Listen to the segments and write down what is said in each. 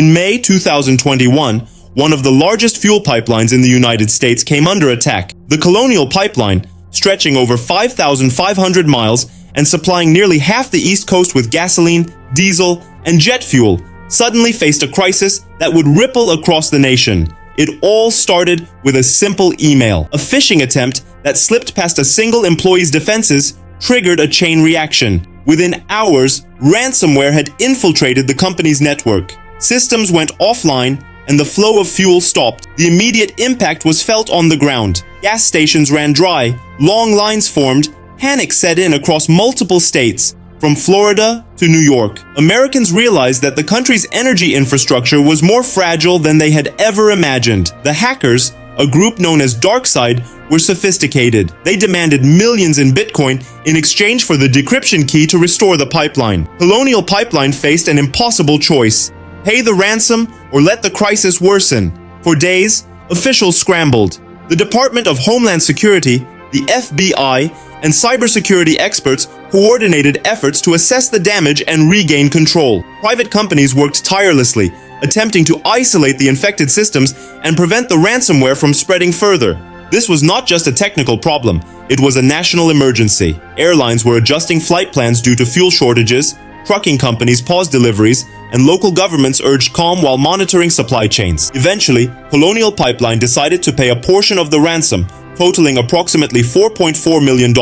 In May 2021, one of the largest fuel pipelines in the United States came under attack. The Colonial Pipeline, stretching over 5,500 miles and supplying nearly half the East Coast with gasoline, diesel, and jet fuel, suddenly faced a crisis that would ripple across the nation. It all started with a simple email. A phishing attempt that slipped past a single employee's defenses triggered a chain reaction. Within hours, ransomware had infiltrated the company's network. Systems went offline and the flow of fuel stopped. The immediate impact was felt on the ground. Gas stations ran dry, long lines formed, panic set in across multiple states, from Florida to New York. Americans realized that the country's energy infrastructure was more fragile than they had ever imagined. The hackers, a group known as DarkSide, were sophisticated. They demanded millions in Bitcoin in exchange for the decryption key to restore the pipeline. Colonial Pipeline faced an impossible choice: pay the ransom or let the crisis worsen. For days, officials scrambled. The Department of Homeland Security, the FBI, and cybersecurity experts coordinated efforts to assess the damage and regain control. Private companies worked tirelessly, attempting to isolate the infected systems and prevent the ransomware from spreading further. This was not just a technical problem, it was a national emergency. Airlines were adjusting flight plans due to fuel shortages, trucking companies paused deliveries, and local governments urged calm while monitoring supply chains. Eventually, Colonial Pipeline decided to pay a portion of the ransom, totaling approximately $4.4 million,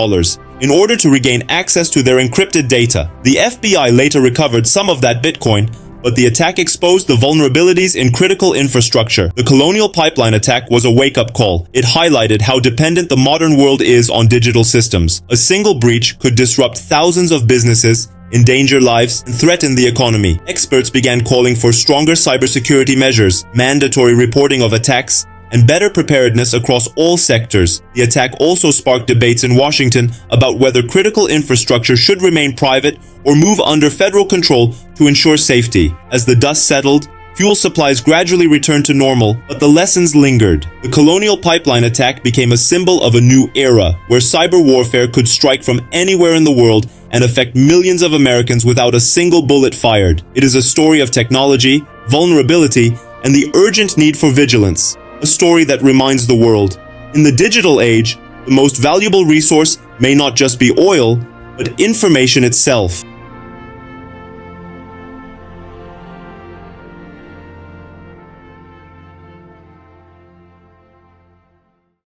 in order to regain access to their encrypted data. The FBI later recovered some of that Bitcoin, but the attack exposed the vulnerabilities in critical infrastructure. The Colonial Pipeline attack was a wake-up call. It highlighted how dependent the modern world is on digital systems. A single breach could disrupt thousands of businesses, endanger lives, and threaten the economy. Experts began calling for stronger cybersecurity measures, mandatory reporting of attacks, and better preparedness across all sectors. The attack also sparked debates in Washington about whether critical infrastructure should remain private or move under federal control to ensure safety. As the dust settled, fuel supplies gradually returned to normal, but the lessons lingered. The Colonial Pipeline attack became a symbol of a new era, where cyber warfare could strike from anywhere in the world and affect millions of Americans without a single bullet fired. It is a story of technology, vulnerability, and the urgent need for vigilance. A story that reminds the world, in the digital age, the most valuable resource may not just be oil, but information itself.